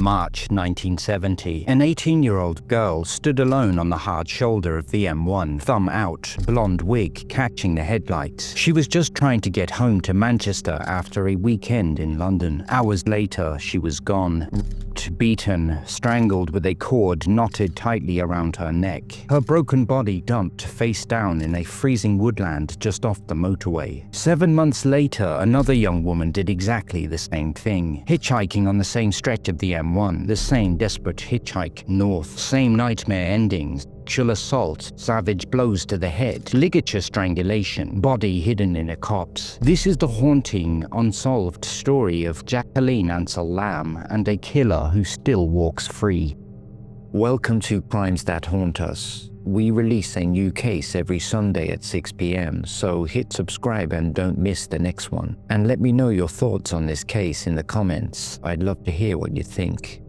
March 1970, an 18-year-old girl stood alone on the hard shoulder of the M1, thumb out, blonde wig catching the headlights. She was just trying to get home to Manchester after a weekend in London. Hours later, she was gone. Beaten, strangled with a cord knotted tightly around her neck. Her broken body dumped face down in a freezing woodland just off the motorway. 7 months later, another young woman did exactly the same thing. Hitchhiking on the same stretch of the M1, the same desperate hitchhike north, same nightmare endings. Sexual assault, savage blows to the head, ligature strangulation, body hidden in a copse. This is the haunting, unsolved story of Jacqueline Ansell-Lamb and a killer who still walks free. Welcome to Crimes That Haunt Us. We release a new case every Sunday at 6 p.m, so hit subscribe and don't miss the next one. And let me know your thoughts on this case in the comments. I'd love to hear what you think.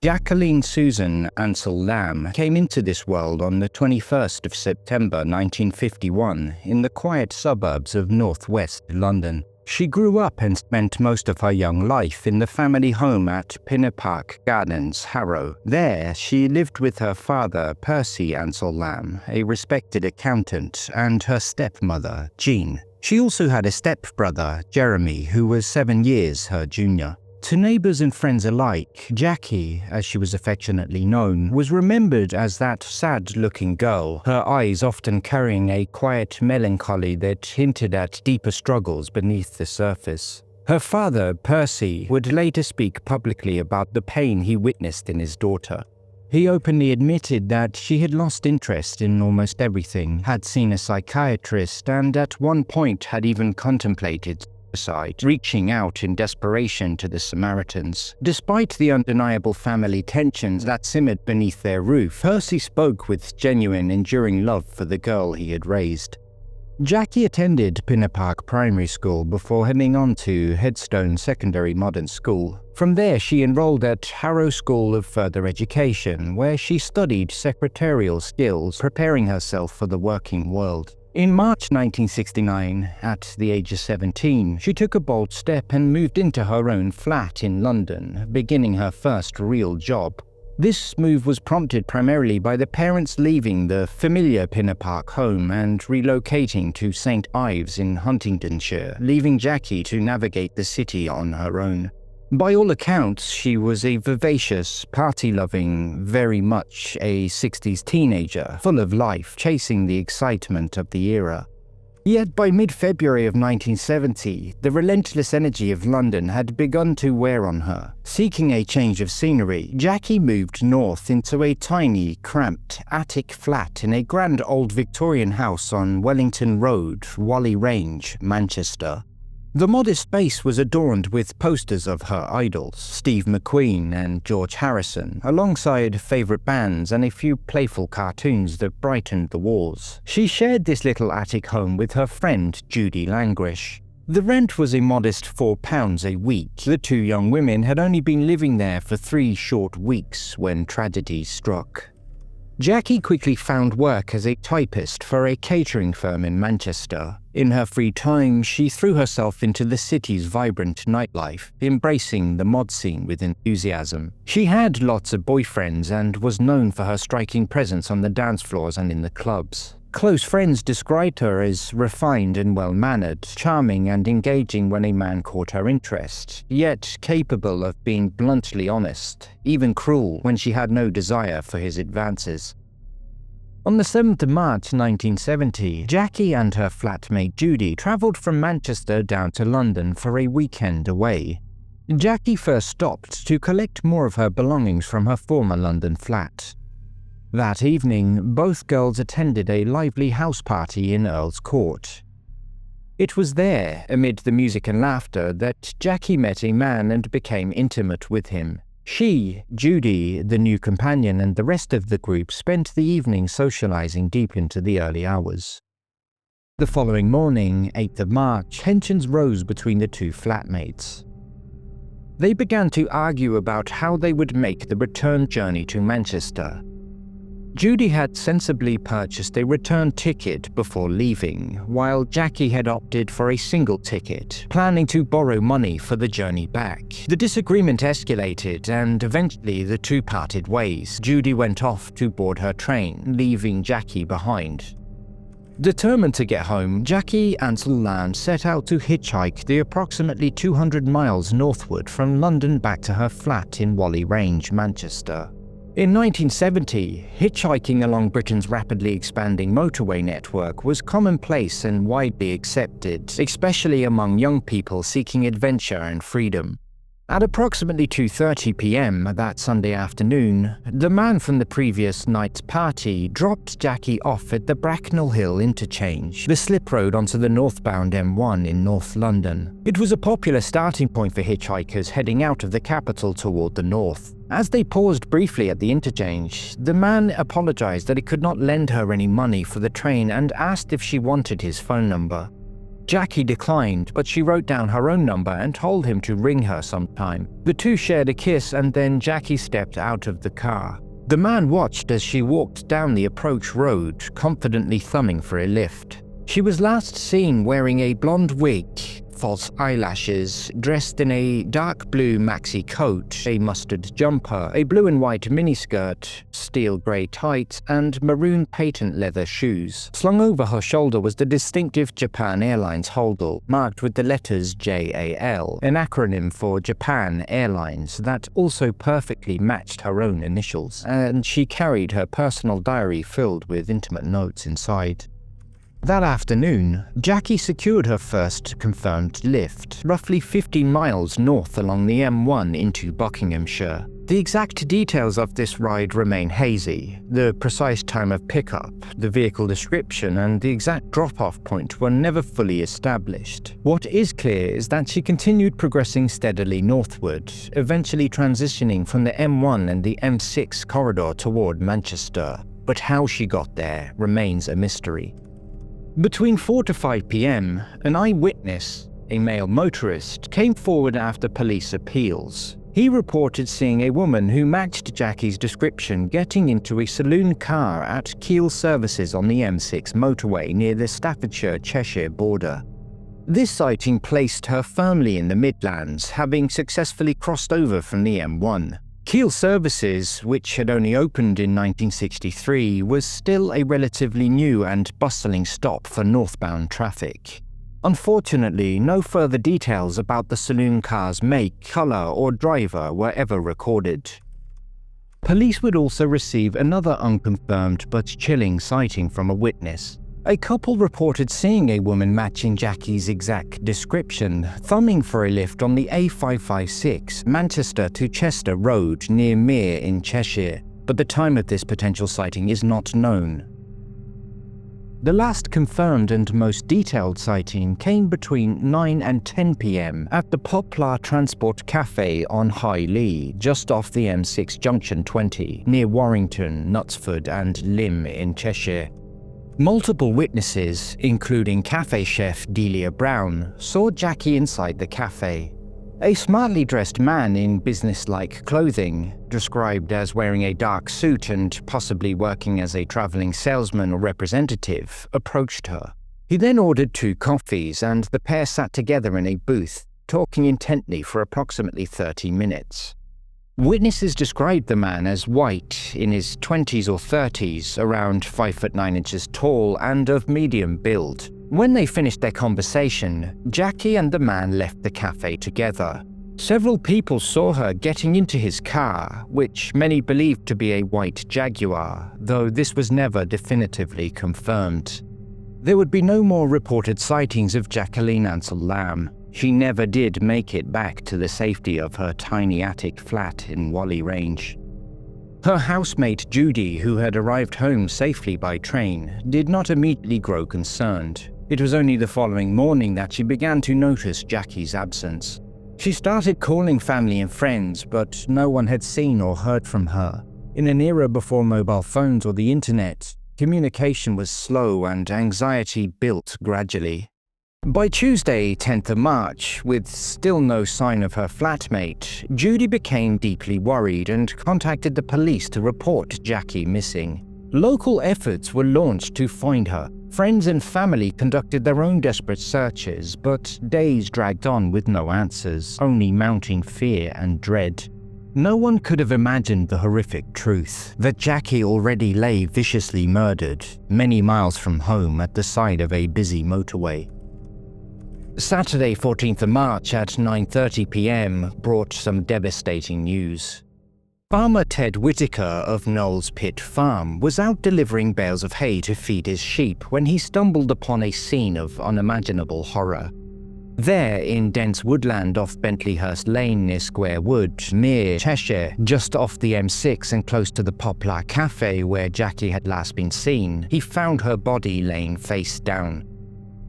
Jacqueline Susan Ansell-Lamb came into this world on the 21st of September 1951 in the quiet suburbs of northwest London. She grew up and spent most of her young life in the family home at Pinner Park Gardens, Harrow. There, she lived with her father, Percy Ansell-Lamb, a respected accountant, and her stepmother, Jean. She also had a stepbrother, Jeremy, who was 7 years her junior. To neighbors and friends alike, Jackie, as she was affectionately known, was remembered as that sad-looking girl, her eyes often carrying a quiet melancholy that hinted at deeper struggles beneath the surface. Her father, Percy, would later speak publicly about the pain he witnessed in his daughter. He openly admitted that she had lost interest in almost everything, had seen a psychiatrist, and at one point had even contemplated suicide, reaching out in desperation to the Samaritans. Despite the undeniable family tensions that simmered beneath their roof, Percy spoke with genuine, enduring love for the girl he had raised. Jackie attended Pinner Park Primary School before heading on to Headstone Secondary Modern School. From there, she enrolled at Harrow School of Further Education, where she studied secretarial skills, preparing herself for the working world. In March 1969, at the age of 17, she took a bold step and moved into her own flat in London, beginning her first real job. This move was prompted primarily by the parents leaving the familiar Pinner Park home and relocating to St Ives in Huntingdonshire, leaving Jackie to navigate the city on her own. By all accounts, she was a vivacious, party-loving, very much a 60s teenager, full of life, chasing the excitement of the era. Yet by mid-February of 1970, the relentless energy of London had begun to wear on her. Seeking a change of scenery, Jackie moved north into a tiny, cramped, attic flat in a grand old Victorian house on Wellington Road, Whalley Range, Manchester. The modest space was adorned with posters of her idols, Steve McQueen and George Harrison, alongside favourite bands and a few playful cartoons that brightened the walls. She shared this little attic home with her friend Judy Langrish. The rent was a modest £4 a week. The two young women had only been living there for 3 short weeks when tragedy struck. Jackie quickly found work as a typist for a catering firm in Manchester. In her free time, she threw herself into the city's vibrant nightlife, embracing the mod scene with enthusiasm. She had lots of boyfriends and was known for her striking presence on the dance floors and in the clubs. Close friends described her as refined and well-mannered, charming and engaging when a man caught her interest, yet capable of being bluntly honest, even cruel when she had no desire for his advances. On the 7th of March 1970, Jackie and her flatmate Judy travelled from Manchester down to London for a weekend away. Jackie first stopped to collect more of her belongings from her former London flat. That evening, both girls attended a lively house party in Earl's Court. It was there, amid the music and laughter, that Jackie met a man and became intimate with him. She, Judy, the new companion, and the rest of the group spent the evening socializing deep into the early hours. The following morning, 8th of March, tensions rose between the two flatmates. They began to argue about how they would make the return journey to Manchester. Judy had sensibly purchased a return ticket before leaving, while Jackie had opted for a single ticket, planning to borrow money for the journey back. The disagreement escalated, and eventually the two parted ways. Judy went off to board her train, leaving Jackie behind. Determined to get home, Jackie Ansell-Lamb set out to hitchhike the approximately 200 miles northward from London back to her flat in Whalley Range, Manchester. In 1970, hitchhiking along Britain's rapidly expanding motorway network was commonplace and widely accepted, especially among young people seeking adventure and freedom. At approximately 2:30 p.m. that Sunday afternoon, the man from the previous night's party dropped Jackie off at the Bracknell Hill interchange, the slip road onto the northbound M1 in North London. It was a popular starting point for hitchhikers heading out of the capital toward the north. As they paused briefly at the interchange, the man apologized that he could not lend her any money for the train and asked if she wanted his phone number. Jackie declined, but she wrote down her own number and told him to ring her sometime. The two shared a kiss, and then Jackie stepped out of the car. The man watched as she walked down the approach road, confidently thumbing for a lift. She was last seen wearing a blonde wig, false eyelashes, dressed in a dark blue maxi coat, a mustard jumper, a blue and white miniskirt, steel grey tights, and maroon patent leather shoes. Slung over her shoulder was the distinctive Japan Airlines holdall, marked with the letters JAL, an acronym for Japan Airlines that also perfectly matched her own initials, and she carried her personal diary filled with intimate notes inside. That afternoon, Jackie secured her first confirmed lift, roughly 15 miles north along the M1 into Buckinghamshire. The exact details of this ride remain hazy. The precise time of pickup, the vehicle description, and the exact drop-off point were never fully established. What is clear is that she continued progressing steadily northward, eventually transitioning from the M1 and the M6 corridor toward Manchester. But how she got there remains a mystery. Between 4 to 5 p.m., an eyewitness, a male motorist, came forward after police appeals. He reported seeing a woman who matched Jackie's description getting into a saloon car at Keele services on the M6 motorway near the Staffordshire-Cheshire border. This sighting placed her firmly in the Midlands, having successfully crossed over from the M1. Keele services, which had only opened in 1963, was still a relatively new and bustling stop for northbound traffic. Unfortunately, no further details about the saloon car's make, colour, or driver were ever recorded. Police would also receive another unconfirmed but chilling sighting from a witness. A couple reported seeing a woman matching Jackie's exact description, thumbing for a lift on the A556 Manchester to Chester Road near Mere in Cheshire, but the time of this potential sighting is not known. The last confirmed and most detailed sighting came between 9 and 10 p.m. at the Poplar Transport Café on High Lee, just off the M6 Junction 20, near Warrington, Knutsford and Lymm in Cheshire. Multiple witnesses, including cafe chef Delia Brown, saw Jackie inside the cafe. A smartly dressed man in business-like clothing, described as wearing a dark suit and possibly working as a traveling salesman or representative, approached her. He then ordered 2 coffees, and the pair sat together in a booth, talking intently for approximately 30 minutes. Witnesses described the man as white, in his 20s or 30s, around 5'9" tall and of medium build. When they finished their conversation, Jackie and the man left the cafe together. Several people saw her getting into his car, which many believed to be a white Jaguar, though this was never definitively confirmed. There would be no more reported sightings of Jacqueline Ansell-Lamb. She never did make it back to the safety of her tiny attic flat in Whalley Range. Her housemate Judy, who had arrived home safely by train, did not immediately grow concerned. It was only the following morning that she began to notice Jackie's absence. She started calling family and friends, but no one had seen or heard from her. In an era before mobile phones or the internet, communication was slow and anxiety built gradually. By Tuesday, 10th of March, with still no sign of her flatmate, Judy became deeply worried and contacted the police to report Jackie missing. Local efforts were launched to find her. Friends and family conducted their own desperate searches, but days dragged on with no answers, only mounting fear and dread. No one could have imagined the horrific truth, that Jackie already lay viciously murdered, many miles from home at the side of a busy motorway. Saturday, 14th of March at 9:30 p.m. brought some devastating news. Farmer Ted Whitaker of Knowles Pit Farm was out delivering bales of hay to feed his sheep when he stumbled upon a scene of unimaginable horror. There, in dense woodland off Bentleyhurst Lane near Square Wood, near Cheshire, just off the M6 and close to the Poplar café where Jackie had last been seen, he found her body laying face down.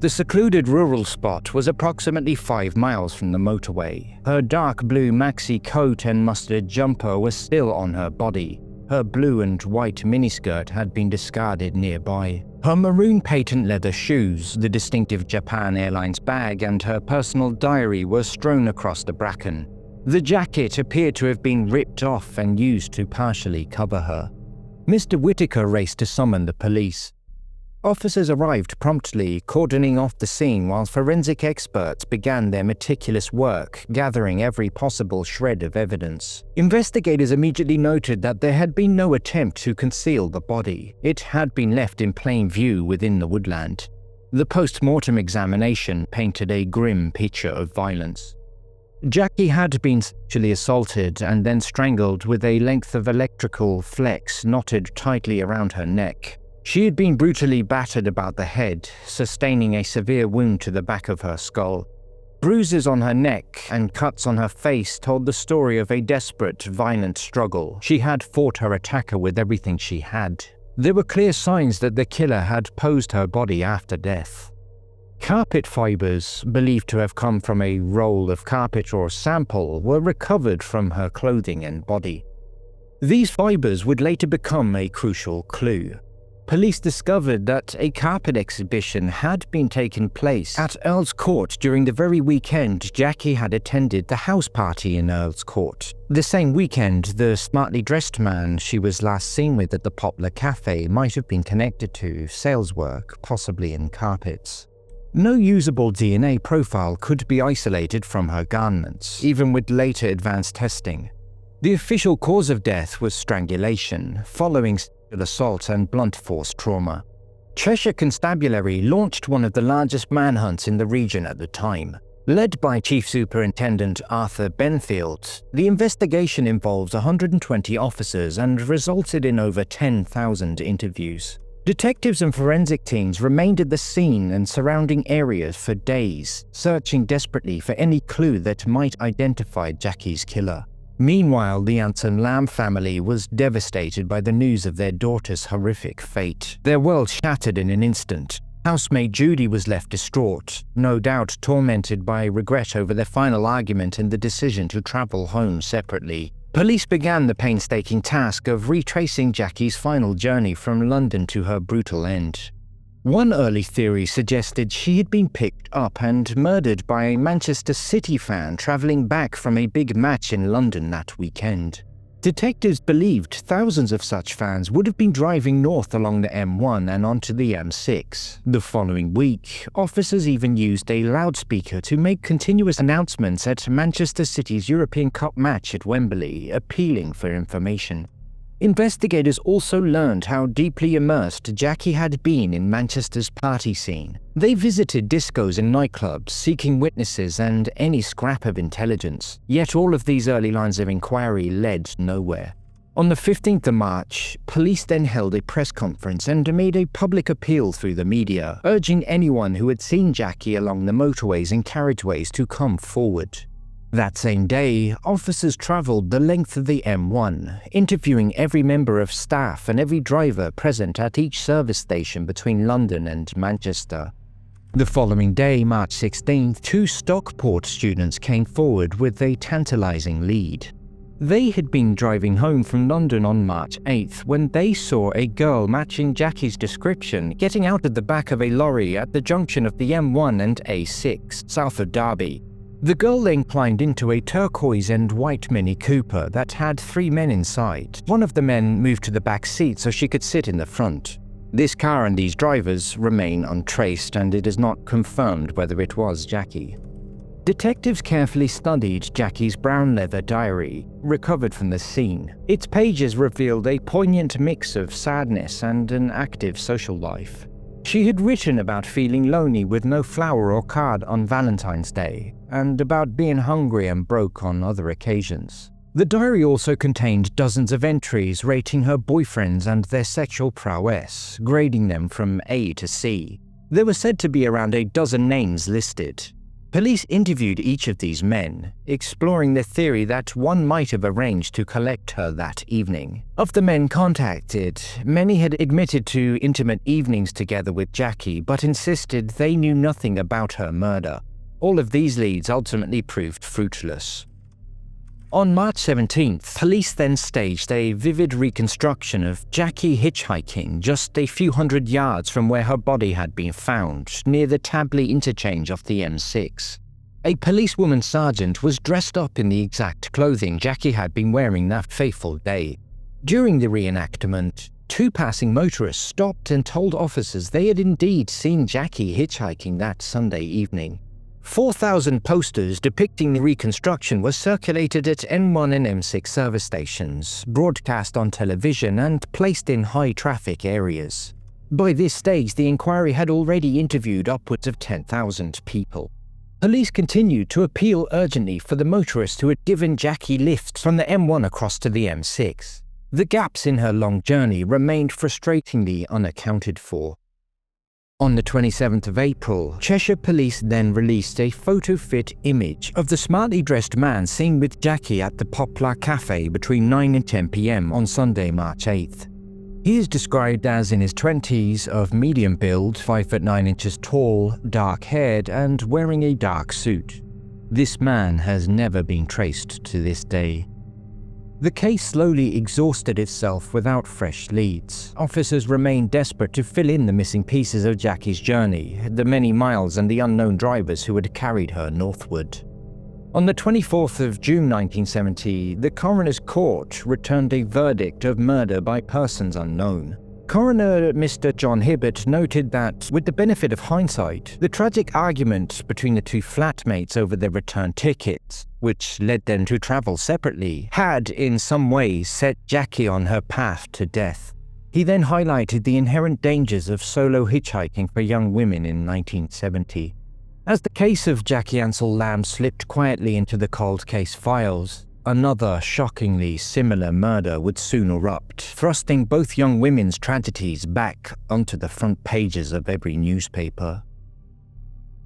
The secluded rural spot was approximately 5 miles from the motorway. Her dark blue maxi coat and mustard jumper were still on her body. Her blue and white miniskirt had been discarded nearby. Her maroon patent leather shoes, the distinctive Japan Airlines bag, and her personal diary were strewn across the bracken. The jacket appeared to have been ripped off and used to partially cover her. Mr. Whitaker raced to summon the police. Officers arrived promptly, cordoning off the scene while forensic experts began their meticulous work, gathering every possible shred of evidence. Investigators immediately noted that there had been no attempt to conceal the body. It had been left in plain view within the woodland. The post-mortem examination painted a grim picture of violence. Jackie had been sexually assaulted and then strangled with a length of electrical flex knotted tightly around her neck. She had been brutally battered about the head, sustaining a severe wound to the back of her skull. Bruises on her neck and cuts on her face told the story of a desperate, violent struggle. She had fought her attacker with everything she had. There were clear signs that the killer had posed her body after death. Carpet fibres, believed to have come from a roll of carpet or sample, were recovered from her clothing and body. These fibres would later become a crucial clue. Police discovered that a carpet exhibition had been taking place at Earl's Court during the very weekend Jackie had attended the house party in Earl's Court. The same weekend, the smartly dressed man she was last seen with at the Poplar Cafe might have been connected to sales work, possibly in carpets. No usable DNA profile could be isolated from her garments, even with later advanced testing. The official cause of death was strangulation, following assault and blunt force trauma. Cheshire Constabulary launched one of the largest manhunts in the region at the time. Led by Chief Superintendent Arthur Benfield, the investigation involved 120 officers and resulted in over 10,000 interviews. Detectives and forensic teams remained at the scene and surrounding areas for days, searching desperately for any clue that might identify Jackie's killer. Meanwhile, the Ansell-Lamb family was devastated by the news of their daughter's horrific fate. Their world shattered in an instant. Housemaid Judy was left distraught, no doubt tormented by regret over their final argument and the decision to travel home separately. Police began the painstaking task of retracing Jackie's final journey from London to her brutal end. One early theory suggested she had been picked up and murdered by a Manchester City fan travelling back from a big match in London that weekend. Detectives believed thousands of such fans would have been driving north along the M1 and onto the M6. The following week, officers even used a loudspeaker to make continuous announcements at Manchester City's European Cup match at Wembley, appealing for information. Investigators also learned how deeply immersed Jackie had been in Manchester's party scene. They visited discos and nightclubs, seeking witnesses and any scrap of intelligence. Yet all of these early lines of inquiry led nowhere. On the 15th of March, police then held a press conference and made a public appeal through the media, urging anyone who had seen Jackie along the motorways and carriageways to come forward. That same day, officers travelled the length of the M1, interviewing every member of staff and every driver present at each service station between London and Manchester. The following day, March 16th, 2 Stockport students came forward with a tantalising lead. They had been driving home from London on March 8th when they saw a girl matching Jackie's description getting out of the back of a lorry at the junction of the M1 and A6, south of Derby. The girl then climbed into a turquoise and white Mini Cooper that had 3 men inside. One of the men moved to the back seat so she could sit in the front. This car and these drivers remain untraced, and it is not confirmed whether it was Jackie. Detectives carefully studied Jackie's brown leather diary, recovered from the scene. Its pages revealed a poignant mix of sadness and an active social life. She had written about feeling lonely with no flower or card on Valentine's Day, and about being hungry and broke on other occasions. The diary also contained dozens of entries rating her boyfriends and their sexual prowess, grading them from A to C. There were said to be around a dozen names listed. Police interviewed each of these men, exploring the theory that one might have arranged to collect her that evening. Of the men contacted, many had admitted to intimate evenings together with Jackie, but insisted they knew nothing about her murder. All of these leads ultimately proved fruitless. On March 17th, police then staged a vivid reconstruction of Jackie hitchhiking just a few hundred yards from where her body had been found, near the Tabley interchange off the M6. A policewoman sergeant was dressed up in the exact clothing Jackie had been wearing that fateful day. During the reenactment, 2 passing motorists stopped and told officers they had indeed seen Jackie hitchhiking that Sunday evening. 4,000 posters depicting the reconstruction were circulated at N1 and M6 service stations, broadcast on television, and placed in high-traffic areas. By this stage, the inquiry had already interviewed upwards of 10,000 people. Police continued to appeal urgently for the motorist who had given Jackie lifts from the M1 across to the M6. The gaps in her long journey remained frustratingly unaccounted for. On the 27th of April, Cheshire police then released a photo-fit image of the smartly dressed man seen with Jackie at the Poplar café between 9 and 10 p.m. on Sunday, March 8th. He is described as in his 20s, of medium build, 5 foot 9 inches tall, dark-haired, and wearing a dark suit. This man has never been traced to this day. The case slowly exhausted itself without fresh leads. Officers remained desperate to fill in the missing pieces of Jackie's journey, the many miles and the unknown drivers who had carried her northward. On the 24th of June 1970, the coroner's court returned a verdict of murder by persons unknown. Coroner Mr. John Hibbert noted that, with the benefit of hindsight, the tragic argument between the 2 flatmates over their return tickets, which led them to travel separately, had in some ways set Jackie on her path to death. He then highlighted the inherent dangers of solo hitchhiking for young women in 1970. As the case of Jackie Ansell-Lamb slipped quietly into the cold case files, another shockingly similar murder would soon erupt, thrusting both young women's tragedies back onto the front pages of every newspaper.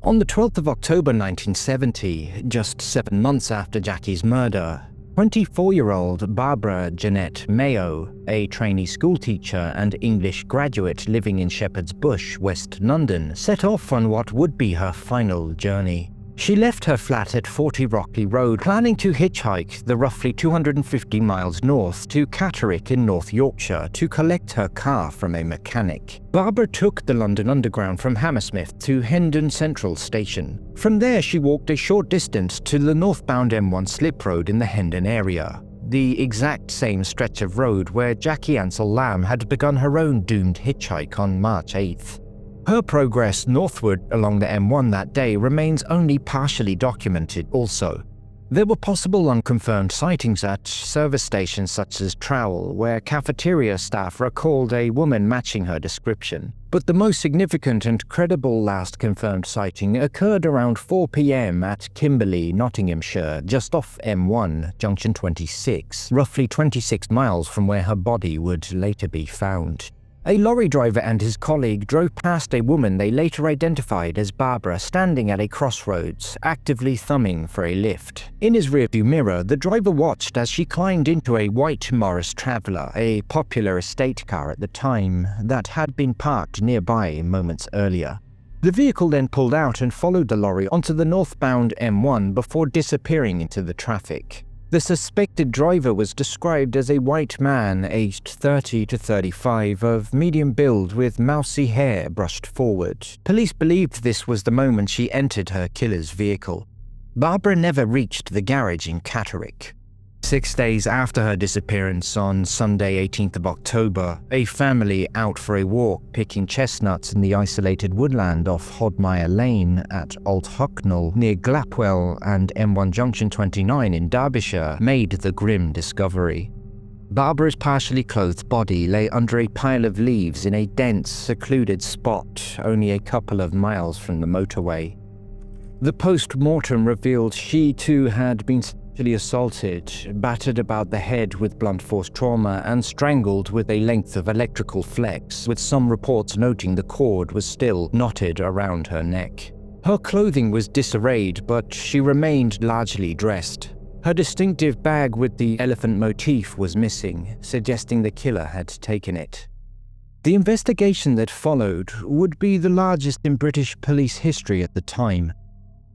On the 12th of October 1970, just 7 months after Jackie's murder, 24-year-old Barbara Jeanette Mayo, a trainee schoolteacher and English graduate living in Shepherd's Bush, West London, set off on what would be her final journey. She left her flat at 40 Rockley Road, planning to hitchhike the roughly 250 miles north to Catterick in North Yorkshire to collect her car from a mechanic. Barbara took the London Underground from Hammersmith to Hendon Central Station. From there, she walked a short distance to the northbound M1 slip road in the Hendon area, the exact same stretch of road where Jackie Ansell-Lamb had begun her own doomed hitchhike on March 8th. Her progress northward along the M1 that day remains only partially documented also. There were possible unconfirmed sightings at service stations such as Trowell, where cafeteria staff recalled a woman matching her description. But the most significant and credible last confirmed sighting occurred around 4 p.m. at Kimberley, Nottinghamshire, just off M1, junction 26, roughly 26 miles from where her body would later be found. A lorry driver and his colleague drove past a woman they later identified as Barbara standing at a crossroads, actively thumbing for a lift. In his rearview mirror, the driver watched as she climbed into a white Morris Traveller, a popular estate car at the time, that had been parked nearby moments earlier. The vehicle then pulled out and followed the lorry onto the northbound M1 before disappearing into the traffic. The suspected driver was described as a white man aged 30 to 35, of medium build with mousy hair brushed forward. Police believed this was the moment she entered her killer's vehicle. Barbara never reached the garage in Catterick. 6 days after her disappearance on Sunday 18th of October, a family out for a walk picking chestnuts in the isolated woodland off Hodmire Lane at Old Hucknall near Glapwell and M1 Junction 29 in Derbyshire made the grim discovery. Barbara's partially clothed body lay under a pile of leaves in a dense, secluded spot only a couple of miles from the motorway. The post-mortem revealed she too had been sexually assaulted, battered about the head with blunt force trauma, and strangled with a length of electrical flex, with some reports noting the cord was still knotted around her neck. Her clothing was disarrayed, but she remained largely dressed. Her distinctive bag with the elephant motif was missing, suggesting the killer had taken it. The investigation that followed would be the largest in British police history at the time.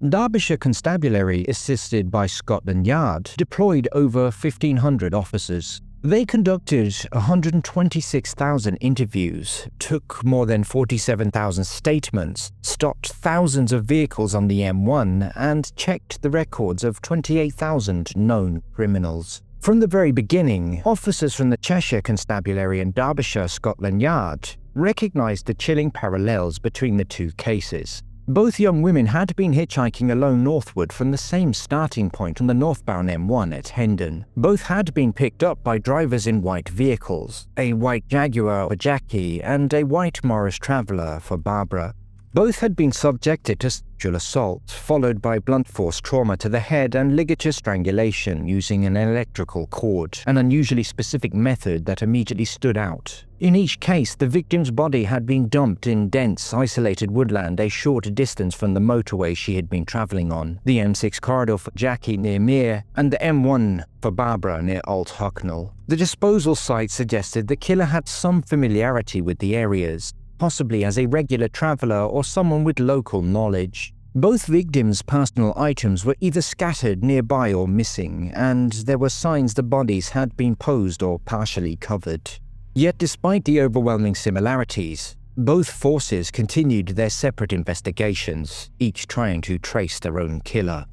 Derbyshire Constabulary, assisted by Scotland Yard, deployed over 1,500 officers. They conducted 126,000 interviews, took more than 47,000 statements, stopped thousands of vehicles on the M1, and checked the records of 28,000 known criminals. From the very beginning, officers from the Cheshire Constabulary and Derbyshire Scotland Yard recognized the chilling parallels between the two cases. Both young women had been hitchhiking alone northward from the same starting point on the northbound M1 at Hendon. Both had been picked up by drivers in white vehicles, a white Jaguar for Jackie and a white Morris Traveller for Barbara. Both had been subjected to sexual assault, followed by blunt force trauma to the head and ligature strangulation using an electrical cord, an unusually specific method that immediately stood out. In each case, the victim's body had been dumped in dense, isolated woodland a short distance from the motorway she had been travelling on, the M6 corridor for Jackie near Mere, and the M1 for Barbara near Old Hucknall. The disposal site suggested the killer had some familiarity with the areas, possibly as a regular traveller or someone with local knowledge. Both victims' personal items were either scattered nearby or missing, and there were signs the bodies had been posed or partially covered. Yet despite the overwhelming similarities, both forces continued their separate investigations, each trying to trace their own killer.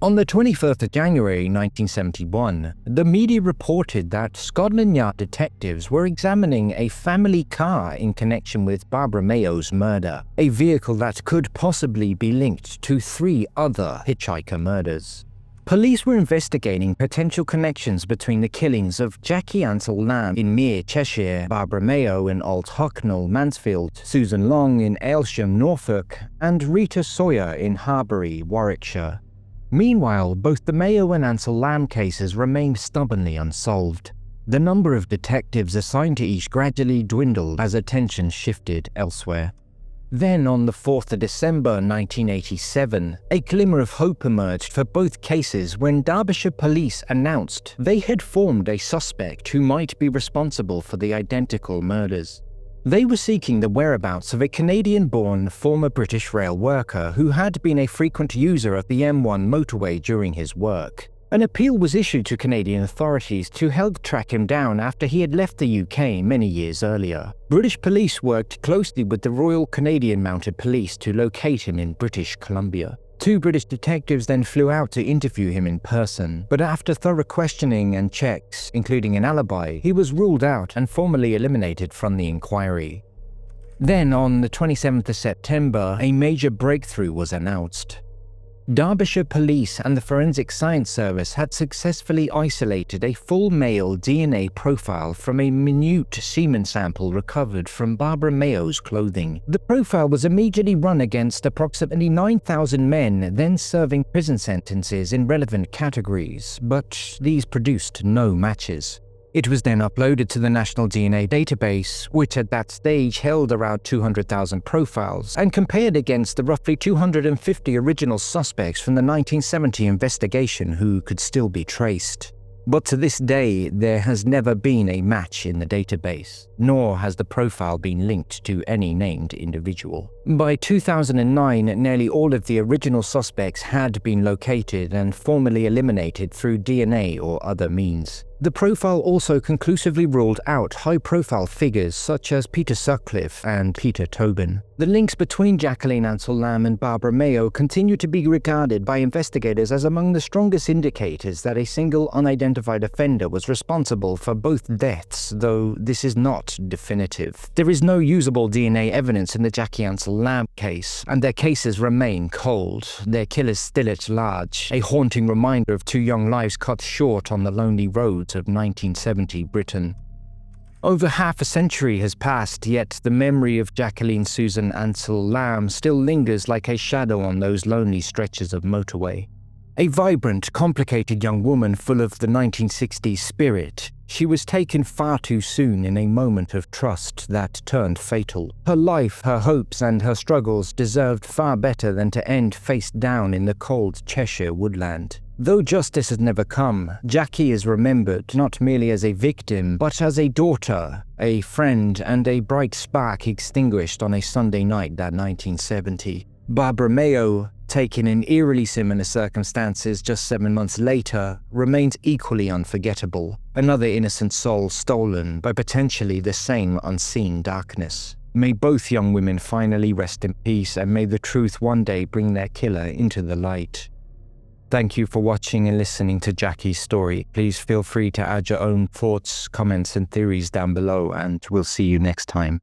On the 21st of January 1971, the media reported that Scotland Yard detectives were examining a family car in connection with Barbara Mayo's murder, a vehicle that could possibly be linked to 3 other hitchhiker murders. Police were investigating potential connections between the killings of Jackie Ansell-Lamb in Mere, Cheshire, Barbara Mayo in Old Hucknall, Mansfield, Susan Long in Aylsham, Norfolk, and Rita Sawyer in Harbury, Warwickshire. Meanwhile, both the Mayo and Ansell-Lamb cases remained stubbornly unsolved. The number of detectives assigned to each gradually dwindled as attention shifted elsewhere. Then, on the 4th of December 1987, a glimmer of hope emerged for both cases when Derbyshire police announced they had formed a suspect who might be responsible for the identical murders. They were seeking the whereabouts of a Canadian-born former British rail worker who had been a frequent user of the M1 motorway during his work. An appeal was issued to Canadian authorities to help track him down after he had left the UK many years earlier. British police worked closely with the Royal Canadian Mounted Police to locate him in British Columbia. 2 British detectives then flew out to interview him in person, but after thorough questioning and checks, including an alibi, he was ruled out and formally eliminated from the inquiry. Then, on the 27th of September, a major breakthrough was announced. Derbyshire Police and the Forensic Science Service had successfully isolated a full male DNA profile from a minute semen sample recovered from Barbara Mayo's clothing. The profile was immediately run against approximately 9,000 men then serving prison sentences in relevant categories, but these produced no matches. It was then uploaded to the National DNA Database, which at that stage held around 200,000 profiles, and compared against the roughly 250 original suspects from the 1970 investigation who could still be traced. But to this day, there has never been a match in the database, nor has the profile been linked to any named individual. By 2009, nearly all of the original suspects had been located and formally eliminated through DNA or other means. The profile also conclusively ruled out high-profile figures such as Peter Sutcliffe and Peter Tobin. The links between Jacqueline Ansell-Lamb and Barbara Mayo continue to be regarded by investigators as among the strongest indicators that a single unidentified offender was responsible for both deaths, though this is not definitive. There is no usable DNA evidence in the Jackie Ansell-Lamb case, and their cases remain cold, their killers still at large, a haunting reminder of two young lives cut short on the lonely roads of 1970 Britain. Over half a century has passed, yet the memory of Jacqueline Susan Ansell-Lamb still lingers like a shadow on those lonely stretches of motorway. A vibrant, complicated young woman full of the 1960s spirit, she was taken far too soon in a moment of trust that turned fatal. Her life, her hopes, and her struggles deserved far better than to end face down in the cold Cheshire woodland. Though justice has never come, Jackie is remembered not merely as a victim, but as a daughter, a friend, and a bright spark extinguished on a Sunday night that 1970. Barbara Mayo, taken in eerily similar circumstances just 7 months later, remains equally unforgettable. Another innocent soul stolen by potentially the same unseen darkness. May both young women finally rest in peace, and may the truth one day bring their killer into the light. Thank you for watching and listening to Jackie's story. Please feel free to add your own thoughts, comments, and theories down below, and we'll see you next time.